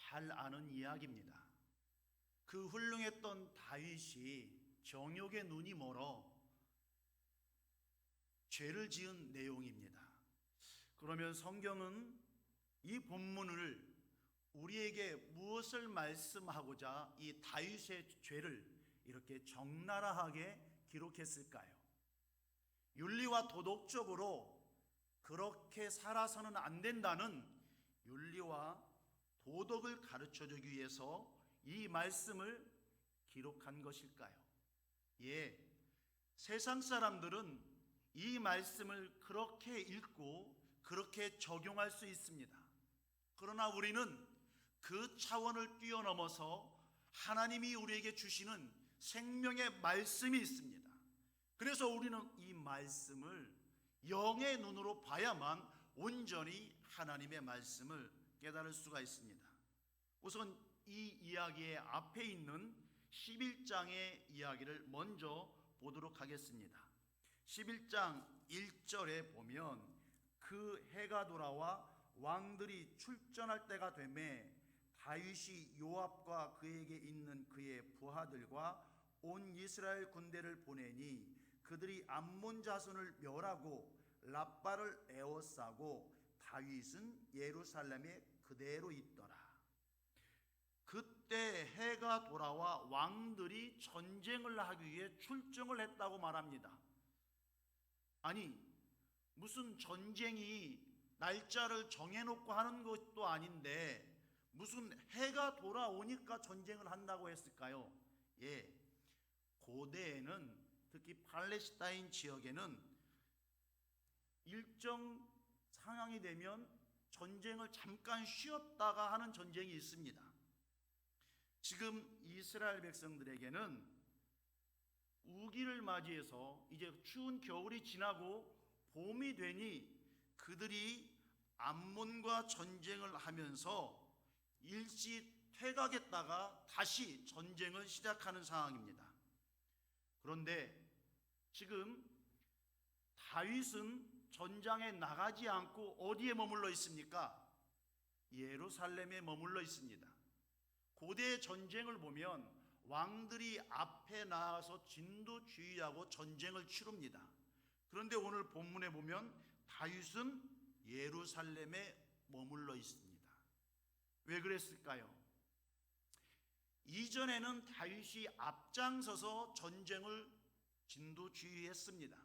잘 아는 이야기입니다. 그 훌륭했던 다윗이 정욕의 눈이 멀어 죄를 지은 내용입니다. 그러면 성경은 이 본문을 우리에게 무엇을 말씀하고자 이 다윗의 죄를 이렇게 적나라하게 기록했을까요? 윤리와 도덕적으로 그렇게 살아서는 안 된다는 윤리와 도덕을 가르쳐주기 위해서 이 말씀을 기록한 것일까요? 예, 세상 사람들은 이 말씀을 그렇게 읽고 그렇게 적용할 수 있습니다. 그러나 우리는 그 차원을 뛰어넘어서 하나님이 우리에게 주시는 생명의 말씀이 있습니다. 그래서 우리는 이 말씀을 영의 눈으로 봐야만 온전히 하나님의 말씀을 깨달을 수가 있습니다. 우선 이 이야기의 앞에 있는 11장의 이야기를 먼저 보도록 하겠습니다. 11장 1절에 보면 그 해가 돌아와 왕들이 출전할 때가 되매 다윗이 요압과 그에게 있는 그의 부하들과 온 이스라엘 군대를 보내니 그들이 암몬 자손을 멸하고 랍바를 에워싸고 다윗은 예루살렘에 그대로 있더라. 그때 해가 돌아와 왕들이 전쟁을 하기 위해 출정을 했다고 말합니다. 아니, 무슨 전쟁이 날짜를 정해놓고 하는 것도 아닌데 무슨 해가 돌아오니까 전쟁을 한다고 했을까요? 예, 고대에는 특히 팔레스타인 지역에는 일정 상황이 되면 전쟁을 잠깐 쉬었다가 하는 전쟁이 있습니다. 지금 이스라엘 백성들에게는 우기를 맞이해서 이제 추운 겨울이 지나고 봄이 되니 그들이 암몬과 전쟁을 하면서 일시 퇴각했다가 다시 전쟁을 시작하는 상황입니다. 그런데 지금 다윗은 전장에 나가지 않고 어디에 머물러 있습니까? 예루살렘에 머물러 있습니다. 고대 전쟁을 보면 왕들이 앞에 나가서 진두지휘하고 전쟁을 치릅니다. 그런데 오늘 본문에 보면 다윗은 예루살렘에 머물러 있습니다. 왜 그랬을까요? 이전에는 다윗이 앞장서서 전쟁을 진두지휘했습니다.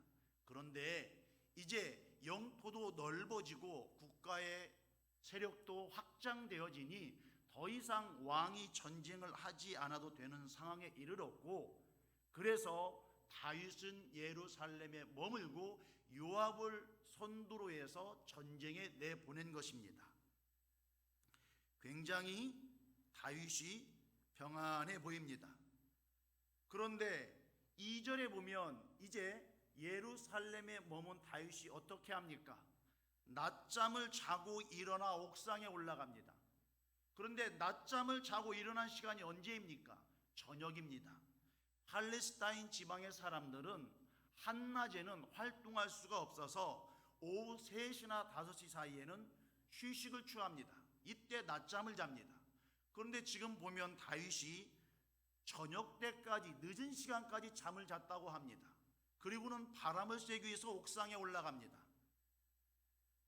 그런데 이제 영토도 넓어지고 국가의 세력도 확장되어지니 더 이상 왕이 전쟁을 하지 않아도 되는 상황에 이르렀고, 그래서 다윗은 예루살렘에 머물고 요압을 선두로 해서 전쟁에 내보낸 것입니다. 굉장히 다윗이 평안해 보입니다. 그런데 2절에 보면 이제 예루살렘에 머문 다윗이 어떻게 합니까? 낮잠을 자고 일어나 옥상에 올라갑니다. 그런데 낮잠을 자고 일어난 시간이 언제입니까? 저녁입니다. 팔레스타인 지방의 사람들은 한낮에는 활동할 수가 없어서 오후 3시나 5시 사이에는 휴식을 취합니다. 이때 낮잠을 잡니다. 그런데 지금 보면 다윗이 저녁 때까지 늦은 시간까지 잠을 잤다고 합니다. 그리고는 바람을 쐬기 위해서 옥상에 올라갑니다.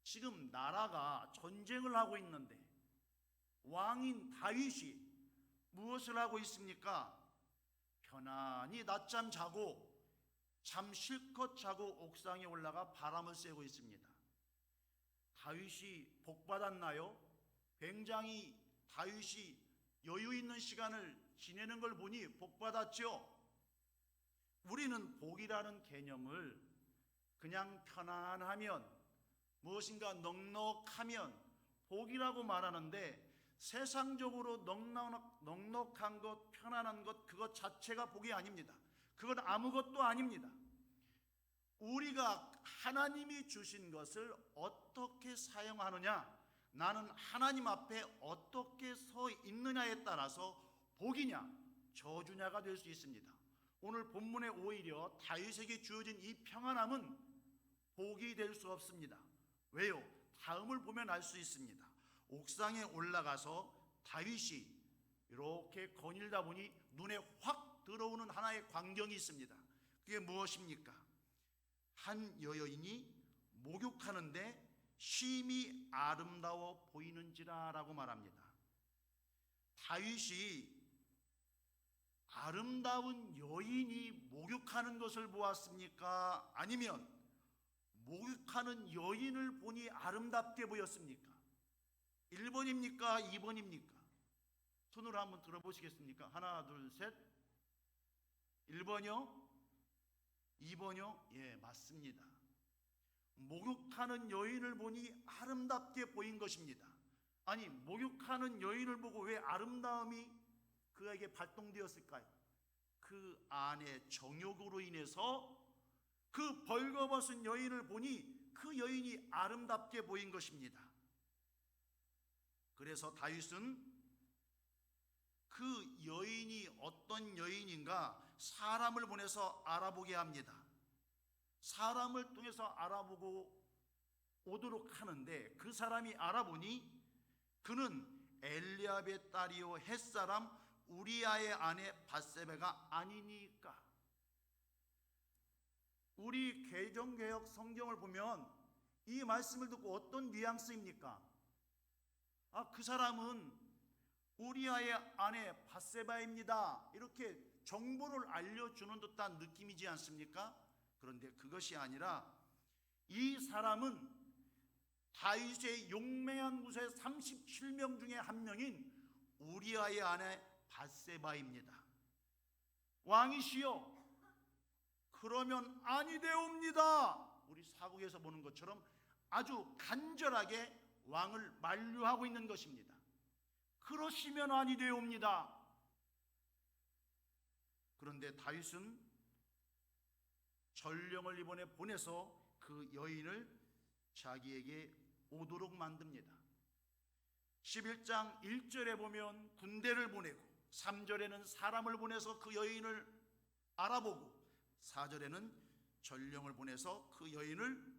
지금 나라가 전쟁을 하고 있는데 왕인 다윗이 무엇을 하고 있습니까? 편안히 낮잠 자고 잠 실컷 자고 옥상에 올라가 바람을 쐬고 있습니다. 다윗이 복 받았나요? 굉장히 다윗이 여유 있는 시간을 지내는 걸 보니 복 받았죠. 우리는 복이라는 개념을 그냥 편안하면, 무엇인가 넉넉하면 복이라고 말하는데, 세상적으로 넉넉한 것, 편안한 것, 그것 자체가 복이 아닙니다. 그건 아무것도 아닙니다. 우리가 하나님이 주신 것을 어떻게 사용하느냐, 나는 하나님 앞에 어떻게 서 있느냐에 따라서 복이냐 저주냐가 될 수 있습니다. 오늘 본문에 오히려 다윗에게 주어진 이 평안함은 복이 될 수 없습니다. 왜요? 다음을 보면 알 수 있습니다. 옥상에 올라가서 다윗이 이렇게 거닐다 보니 눈에 확 들어오는 하나의 광경이 있습니다. 그게 무엇입니까? 한 여인이 목욕하는데 심히 아름다워 보이는지라 라고 말합니다. 다윗이 아름다운 여인이 목욕하는 것을 보았습니까? 아니면 목욕하는 여인을 보니 아름답게 보였습니까? 1번입니까? 2번입니까? 손으로 한번 들어보시겠습니까? 하나, 둘, 셋. 1번이요? 2번이요? 예, 맞습니다. 목욕하는 여인을 보니 아름답게 보인 것입니다. 아니, 목욕하는 여인을 보고 왜 아름다움이 그에게 발동되었을까요? 그 안에 정욕으로 인해서 그 벌거벗은 여인을 보니 그 여인이 아름답게 보인 것입니다. 그래서 다윗은 그 여인이 어떤 여인인가 사람을 보내서 알아보게 합니다. 사람을 통해서 알아보고 오도록 하는데 그 사람이 알아보니 그는 엘리압의 딸이요 햇사람 우리아의 아내 밧세바가 아니니까. 우리 개정개혁 성경을 보면 이 말씀을 듣고 어떤 뉘앙스입니까? 그 사람은 우리아의 아내 밧세바입니다. 이렇게 정보를 알려주는 듯한 느낌이지 않습니까? 그런데 그것이 아니라 이 사람은 다윗의 용맹한 무세 37명 중에 한 명인 우리아의 아내 밧세바입니다. 왕이시여, 그러면 아니되옵니다. 우리 사국에서 보는 것처럼 아주 간절하게 왕을 만류하고 있는 것입니다. 그러시면 아니되옵니다. 그런데 다윗은 전령을 이번에 보내서 그 여인을 자기에게 오도록 만듭니다. 11장 1절에 보면 군대를 보내고 3절에는 사람을 보내서 그 여인을 알아보고 4절에는 전령을 보내서 그 여인을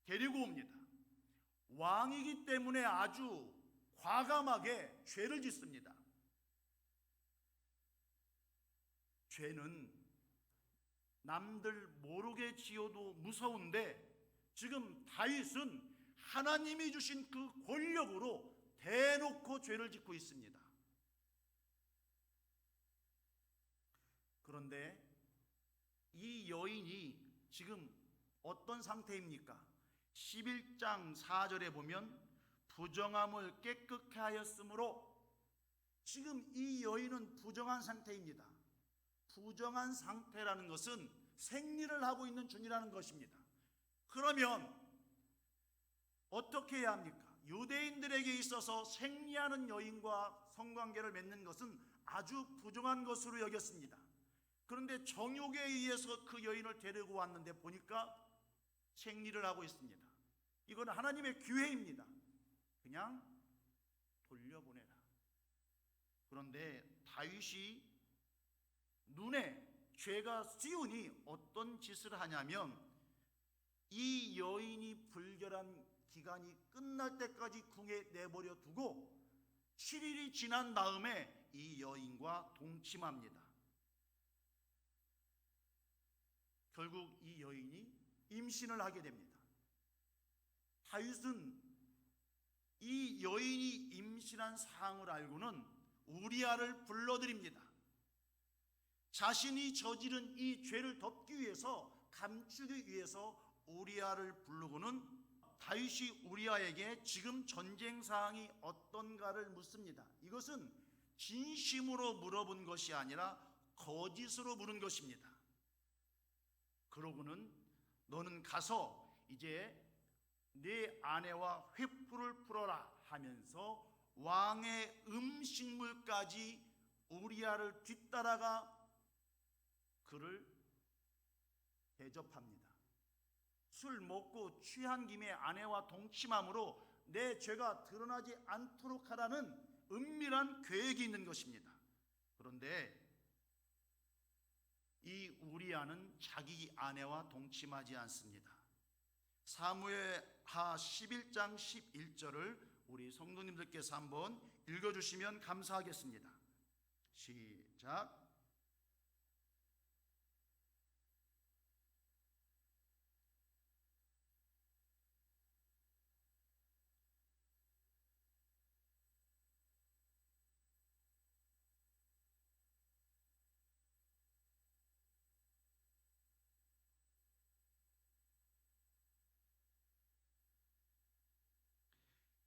데리고 옵니다. 왕이기 때문에 아주 과감하게 죄를 짓습니다. 죄는 남들 모르게 지어도 무서운데 지금 다윗은 하나님이 주신 그 권력으로 대놓고 죄를 짓고 있습니다. 그런데 이 여인이 지금 어떤 상태입니까? 11장 4절에 보면 부정함을 깨끗게 하였으므로 지금 이 여인은 부정한 상태입니다. 부정한 상태라는 것은 생리를 하고 있는 중이라는 것입니다. 그러면 어떻게 해야 합니까? 유대인들에게 있어서 생리하는 여인과 성관계를 맺는 것은 아주 부정한 것으로 여겼습니다. 그런데 정욕에 의해서 그 여인을 데리고 왔는데 보니까 생리를 하고 있습니다. 이건 하나님의 기회입니다. 그냥 돌려보내라. 그런데 다윗이 눈에 죄가 씌우니 어떤 짓을 하냐면 이 여인이 불결한 기간이 끝날 때까지 궁에 내버려 두고 7일이 지난 다음에 이 여인과 동침합니다. 결국 이 여인이 임신을 하게 됩니다. 다윗은 이 여인이 임신한 사항을 알고는 우리아를 불러들입니다. 자신이 저지른 이 죄를 덮기 위해서, 감추기 위해서 우리아를 부르고는 다윗이 우리아에게 지금 전쟁 사항이 어떤가를 묻습니다. 이것은 진심으로 물어본 것이 아니라 거짓으로 물은 것입니다. 그러고는 너는 가서 이제 네 아내와 횃불을 풀어라 하면서 왕의 음식물까지 우리아를 뒤따라가 그를 대접합니다. 술 먹고 취한 김에 아내와 동침함으로 내 죄가 드러나지 않도록 하라는 은밀한 계획이 있는 것입니다. 그런데 이 우리아는 자기 아내와 동침하지 않습니다. 사무엘하 11장 11절을 우리 성도님들께서 한번 읽어주시면 감사하겠습니다. 시작.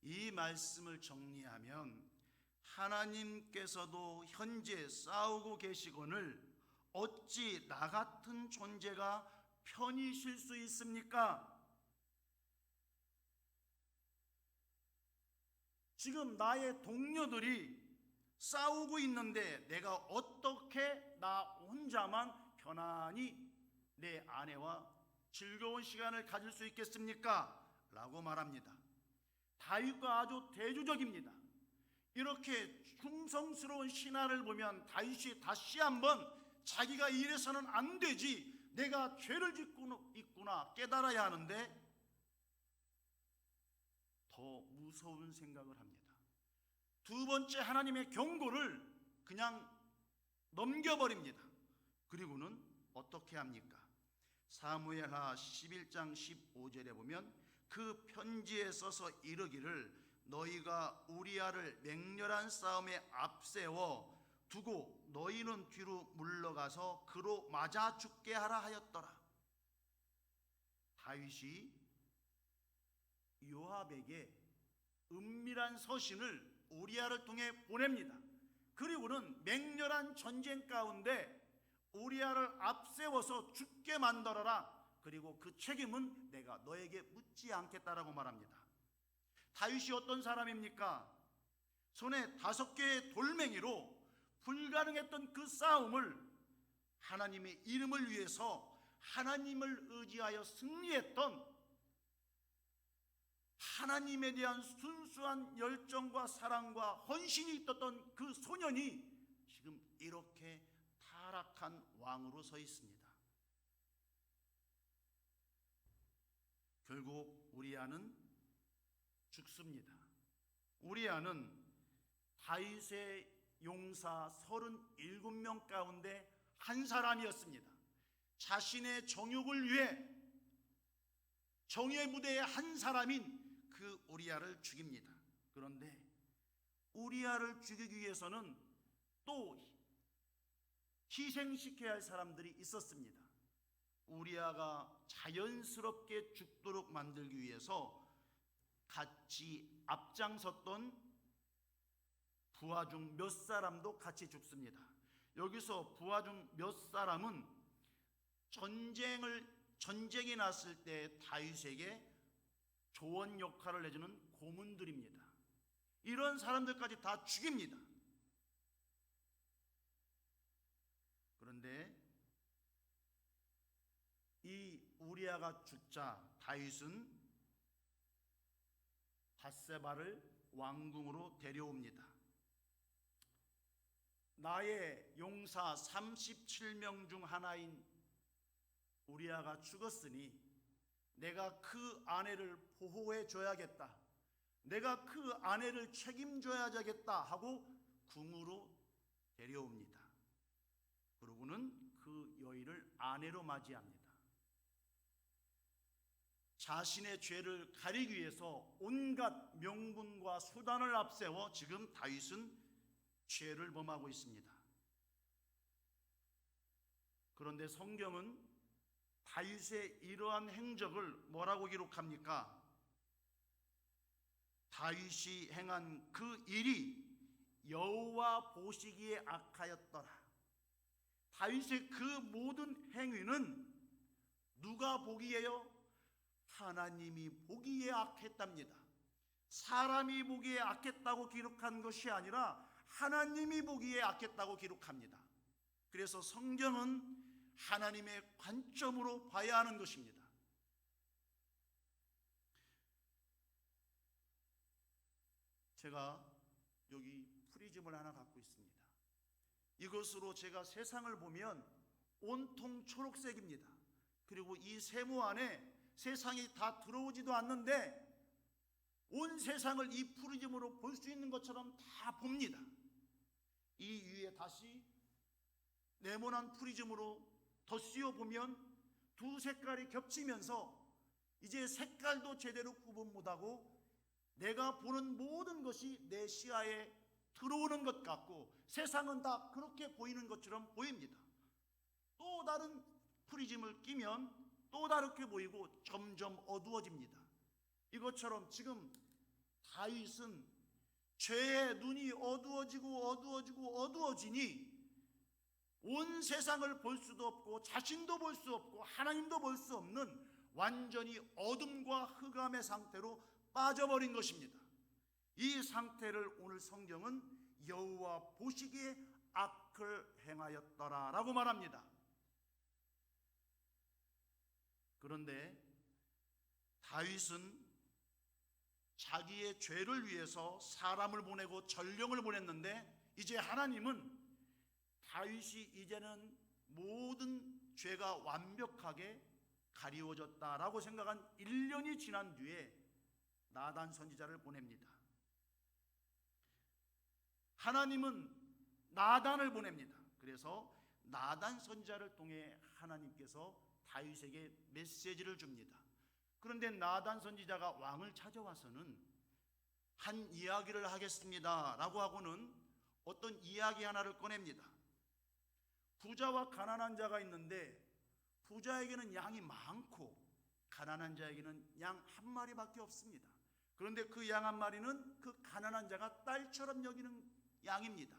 이 말씀을 정리하면 하나님께서도 현재 싸우고 계시거늘 어찌 나 같은 존재가 편히 쉴 수 있습니까? 지금 나의 동료들이 싸우고 있는데 내가 어떻게 나 혼자만 편안히 내 아내와 즐거운 시간을 가질 수 있겠습니까? 라고 말합니다. 다윗과 아주 대조적입니다. 이렇게 충성스러운 신하를 보면 다윗이 다시 한번 자기가 이래서는 안 되지, 내가 죄를 짓고 있구나 깨달아야 하는데 더 무서운 생각을 합니다. 두 번째 하나님의 경고를 그냥 넘겨버립니다. 그리고는 어떻게 합니까? 사무엘하 11장 15절에 보면 그 편지에 써서 이르기를 너희가 우리아를 맹렬한 싸움에 앞세워 두고 너희는 뒤로 물러가서 그로 맞아 죽게 하라 하였더라. 다윗이 요압에게 은밀한 서신을 우리아를 통해 보냅니다. 그리고는 맹렬한 전쟁 가운데 우리아를 앞세워서 죽게 만들어라. 그리고 그 책임은 내가 너에게 묻지 않겠다라고 말합니다. 다윗이 어떤 사람입니까? 손에 5개의 돌멩이로 불가능했던 그 싸움을 하나님의 이름을 위해서 하나님을 의지하여 승리했던, 하나님에 대한 순수한 열정과 사랑과 헌신이 있었던 그 소년이 지금 이렇게 타락한 왕으로 서 있습니다. 결국 우리아는 죽습니다. 우리아는 다윗의 용사 37명 가운데 한 사람이었습니다. 자신의 정욕을 위해 정의의 무대에 한 사람인 그 우리아를 죽입니다. 그런데 우리아를 죽이기 위해서는 또 희생시켜야 할 사람들이 있었습니다. 우리아가 자연스럽게 죽도록 만들기 위해서 같이 앞장섰던 부하 중 몇 사람도 같이 죽습니다. 여기서 부하 중 몇 사람은 전쟁이 났을 때 다윗에게 조언 역할을 해주는 고문들입니다. 이런 사람들까지 다 죽입니다. 그런데 이 우리아가 죽자 다윗은 밧세바를 왕궁으로 데려옵니다. 나의 용사 37명 중 하나인 우리아가 죽었으니 내가 그 아내를 보호해 줘야겠다, 내가 그 아내를 책임져야겠다 하고 궁으로 데려옵니다. 그러고는 그 여인을 아내로 맞이합니다. 자신의 죄를 가리기 위해서 온갖 명분과 수단을 앞세워 지금 다윗은 죄를 범하고 있습니다. 그런데 성경은 다윗의 이러한 행적을 뭐라고 기록합니까? 다윗이 행한 그 일이 여호와 보시기에 악하였더라. 다윗의 그 모든 행위는 누가 보기에요? 하나님이 보기에 악했답니다. 사람이 보기에 악했다고 기록한 것이 아니라 하나님이 보기에 악했다고 기록합니다. 그래서 성경은 하나님의 관점으로 봐야 하는 것입니다. 제가 여기 프리즘을 하나 갖고 있습니다. 이것으로 제가 세상을 보면 온통 초록색입니다. 그리고 이 세모 안에 세상이 다 들어오지도 않는데 온 세상을 이 프리즘으로 볼 수 있는 것처럼 다 봅니다. 이 위에 다시 네모난 프리즘으로 더 씌워보면 두 색깔이 겹치면서 이제 색깔도 제대로 구분 못하고 내가 보는 모든 것이 내 시야에 들어오는 것 같고 세상은 다 그렇게 보이는 것처럼 보입니다. 또 다른 프리즘을 끼면 또 다르게 보이고 점점 어두워집니다. 이것처럼 지금 다윗은 죄의 눈이 어두워지니 온 세상을 볼 수도 없고 자신도 볼 수 없고 하나님도 볼 수 없는 완전히 어둠과 흑암의 상태로 빠져버린 것입니다. 이 상태를 오늘 성경은 여호와 보시기에 악을 행하였더라라고 말합니다. 그런데 다윗은 자기의 죄를 위해서 사람을 보내고 전령을 보냈는데 이제 하나님은 다윗이 이제는 모든 죄가 완벽하게 가리워졌다라고 생각한 1년이 지난 뒤에 나단 선지자를 보냅니다. 하나님은 나단을 보냅니다. 그래서 나단 선지자를 통해 하나님께서 다윗에게 메시지를 줍니다. 그런데 나단 선지자가 왕을 찾아와서는 한 이야기를 하겠습니다 라고 하고는 어떤 이야기 하나를 꺼냅니다. 부자와 가난한 자가 있는데 부자에게는 양이 많고 가난한 자에게는 양 한 마리밖에 없습니다. 그런데 그 양 한 마리는 그 가난한 자가 딸처럼 여기는 양입니다.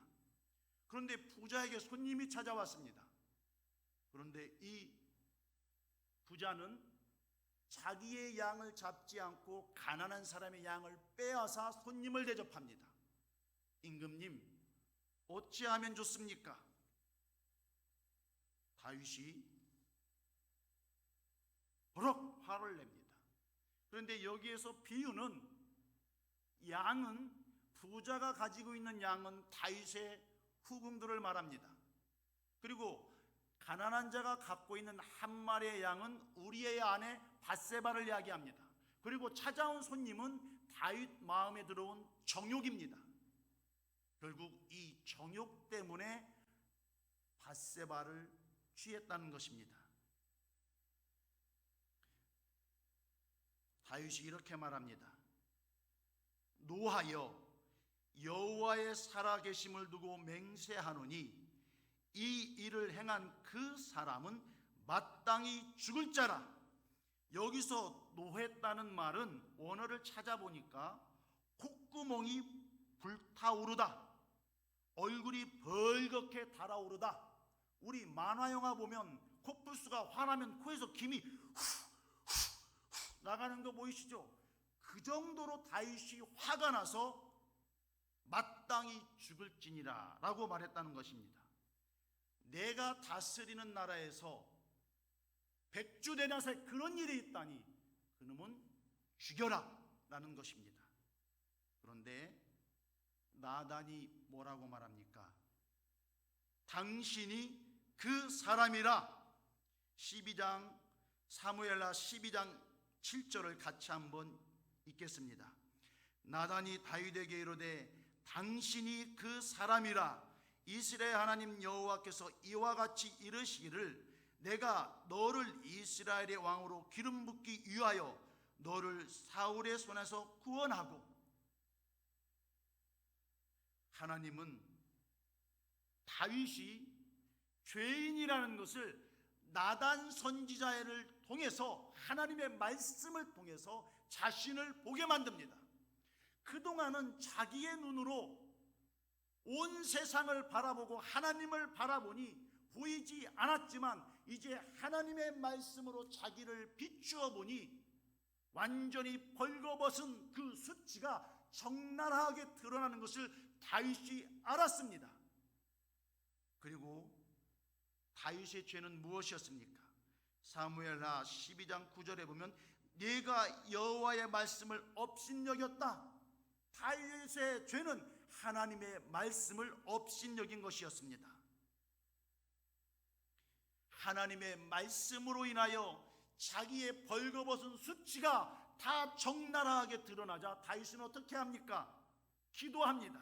그런데 부자에게 손님이 찾아왔습니다. 그런데 이 부자는 자기의 양을 잡지 않고 가난한 사람의 양을 빼앗아 손님을 대접합니다. 임금님, 어찌하면 좋습니까? 다윗이 버럭 화를 냅니다. 그런데 여기에서 비유는 양은 부자가 가지고 있는 양은 다윗의 후궁들을 말합니다. 그리고 가난한 자가 갖고 있는 한 마리의 양은 우리의 아내 밧세바를 이야기합니다. 그리고 찾아온 손님은 다윗 마음에 들어온 정욕입니다. 결국 이 정욕 때문에 밧세바를 취했다는 것입니다. 다윗이 이렇게 말합니다. 노하여 여호와의 살아계심을 두고 맹세하노니 이 일을 행한 그 사람은 마땅히 죽을 자라. 여기서 노했다는 말은 원어를 찾아보니까 콧구멍이 불타오르다, 얼굴이 벌겋게 달아오르다. 우리 만화영화 보면 코뿔소가 화나면 코에서 김이 후 나가는 거 보이시죠? 그 정도로 다윗이 화가 나서 마땅히 죽을지니라 라고 말했다는 것입니다. 내가 다스리는 나라에서 백주대낮에 그런 일이 있다니 그놈은 죽여라 라는 것입니다. 그런데 나단이 뭐라고 말합니까? 당신이 그 사람이라. 12장 사무엘하 12장 7절을 같이 한번 읽겠습니다. 나단이 다윗에게 이르되 당신이 그 사람이라. 이스라엘 하나님 여호와께서 이와 같이 이르시기를 내가 너를 이스라엘의 왕으로 기름 붓기 위하여 너를 사울의 손에서 구원하고. 하나님은 다윗이 죄인이라는 것을 나단 선지자를 통해서 하나님의 말씀을 통해서 자신을 보게 만듭니다. 그동안은 자기의 눈으로 온 세상을 바라보고 하나님을 바라보니 보이지 않았지만 이제 하나님의 말씀으로 자기를 비추어 보니 완전히 벌거벗은 그 수치가 적나라하게 드러나는 것을 다윗이 알았습니다. 그리고 다윗의 죄는 무엇이었습니까? 사무엘하 12장 9절에 보면 내가 여호와의 말씀을 업신여겼다. 다윗의 죄는 하나님의 말씀을 업신여긴 것이었습니다. 하나님의 말씀으로 인하여 자기의 벌거벗은 수치가 다 적나라하게 드러나자 다윗은 어떻게 합니까? 기도합니다.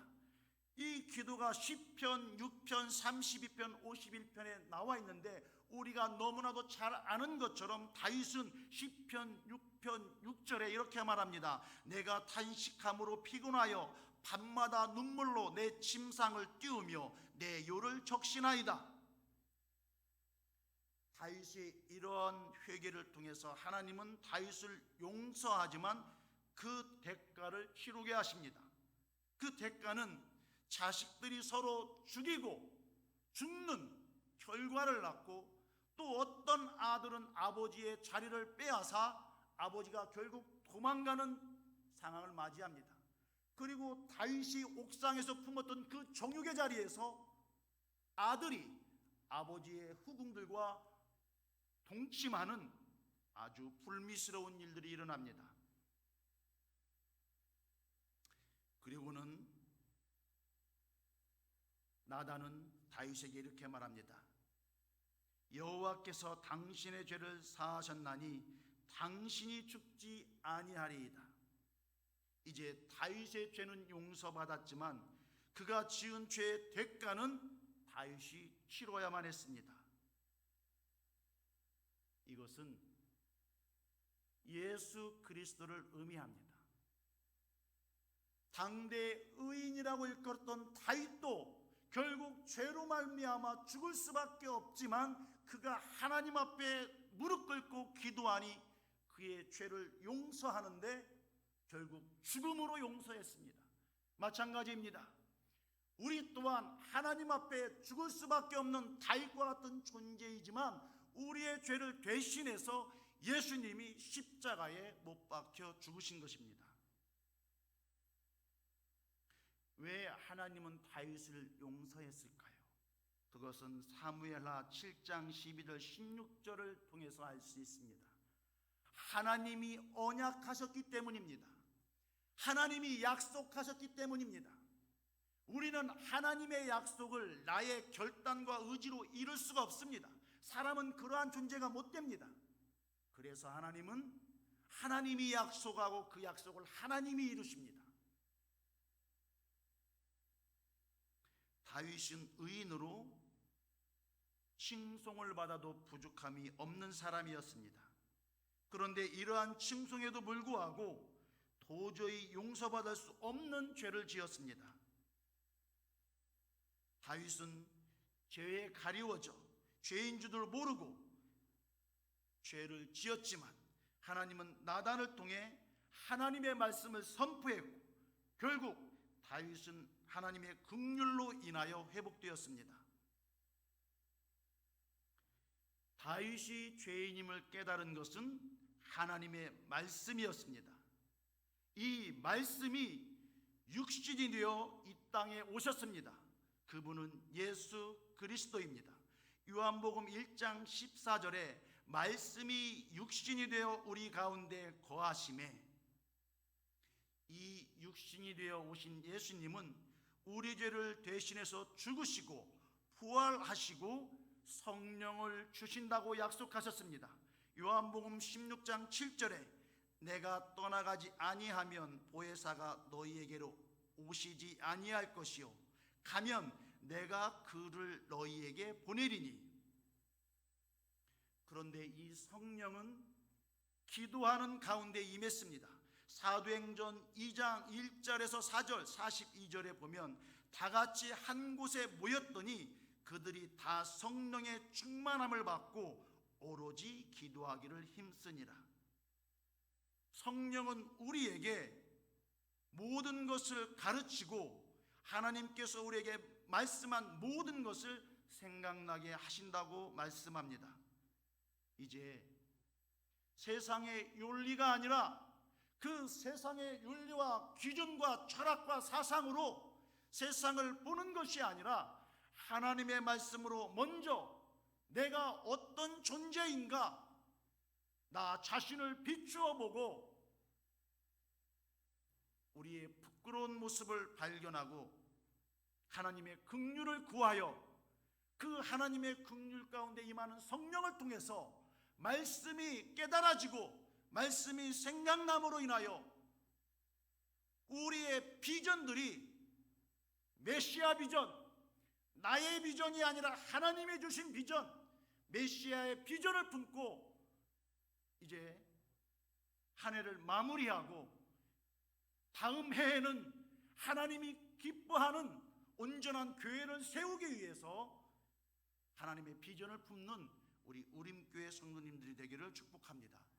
이 기도가 시편 6편, 32편, 51편에 나와 있는데 우리가 너무나도 잘 아는 것처럼 다윗은 시편 6편 6절에 이렇게 말합니다. 내가 탄식함으로 피곤하여 밤마다 눈물로 내 침상을 띄우며 내 요를 적신하이다. 다윗이 이러한 회개를 통해서 하나님은 다윗을 용서하지만 그 대가를 치르게 하십니다. 그 대가는 자식들이 서로 죽이고 죽는 결과를 낳고, 또 어떤 아들은 아버지의 자리를 빼앗아 아버지가 결국 도망가는 상황을 맞이합니다. 그리고 다윗이 옥상에서 품었던 그 정육의 자리에서 아들이 아버지의 후궁들과 동침하는 아주 불미스러운 일들이 일어납니다. 그리고는 나단은 다윗에게 이렇게 말합니다. 여호와께서 당신의 죄를 사하셨나니 당신이 죽지 아니하리이다. 이제 다윗의 죄는 용서받았지만 그가 지은 죄의 대가는 다윗이 치러야만 했습니다. 이것은 예수 그리스도를 의미합니다. 당대 의인이라고 일컬었던 다윗도 결국 죄로 말미암아 죽을 수밖에 없지만 그가 하나님 앞에 무릎 꿇고 기도하니 그의 죄를 용서하는데 결국 죽음으로 용서했습니다. 마찬가지입니다. 우리 또한 하나님 앞에 죽을 수밖에 없는 다윗과 같은 존재이지만 우리의 죄를 대신해서 예수님이 십자가에 못 박혀 죽으신 것입니다. 왜 하나님은 다윗을 용서했을까요? 그것은 사무엘하 7장 12절 16절을 통해서 알 수 있습니다. 하나님이 언약하셨기 때문입니다. 하나님이 약속하셨기 때문입니다. 우리는 하나님의 약속을 나의 결단과 의지로 이룰 수가 없습니다. 사람은 그러한 존재가 못 됩니다. 그래서 하나님은 하나님이 약속하고 그 약속을 하나님이 이루십니다. 다윗은 의인으로 칭송을 받아도 부족함이 없는 사람이었습니다. 그런데 이러한 칭송에도 불구하고 도저히 용서받을 수 없는 죄를 지었습니다. 다윗은 죄에 가리워져 죄인 줄도 모르고 죄를 지었지만 하나님은 나단을 통해 하나님의 말씀을 선포했고 결국 다윗은 하나님의 긍휼로 인하여 회복되었습니다. 다윗이 죄인임을 깨달은 것은 하나님의 말씀이었습니다. 이 말씀이 육신이 되어 이 땅에 오셨습니다. 그분은 예수 그리스도입니다. 요한복음 1장 14절에 말씀이 육신이 되어 우리 가운데 거하심에, 이 육신이 되어 오신 예수님은 우리 죄를 대신해서 죽으시고 부활하시고 성령을 주신다고 약속하셨습니다. 요한복음 16장 7절에 내가 떠나가지 아니하면 보혜사가 너희에게로 오시지 아니할 것이요 가면 내가 그를 너희에게 보내리니. 그런데 이 성령은 기도하는 가운데 임했습니다. 사도행전 2장 1절에서 4절 42절에 보면 다 같이 한 곳에 모였더니 그들이 다 성령의 충만함을 받고 오로지 기도하기를 힘쓰니라. 성령은 우리에게 모든 것을 가르치고 하나님께서 우리에게 말씀한 모든 것을 생각나게 하신다고 말씀합니다. 이제 세상의 윤리가 아니라 그 세상의 윤리와 기준과 철학과 사상으로 세상을 보는 것이 아니라 하나님의 말씀으로 먼저 내가 어떤 존재인가 나 자신을 비추어 보고 우리의 부끄러운 모습을 발견하고 하나님의 긍휼을 구하여 그 하나님의 긍휼 가운데 임하는 성령을 통해서 말씀이 깨달아지고 말씀이 생각남으로 인하여 우리의 비전들이 메시아 비전, 나의 비전이 아니라 하나님이 주신 비전, 메시아의 비전을 품고 이제 한 해를 마무리하고 다음 해에는 하나님이 기뻐하는 온전한 교회를 세우기 위해서 하나님의 비전을 품는 우리 우림교회 성도님들이 되기를 축복합니다.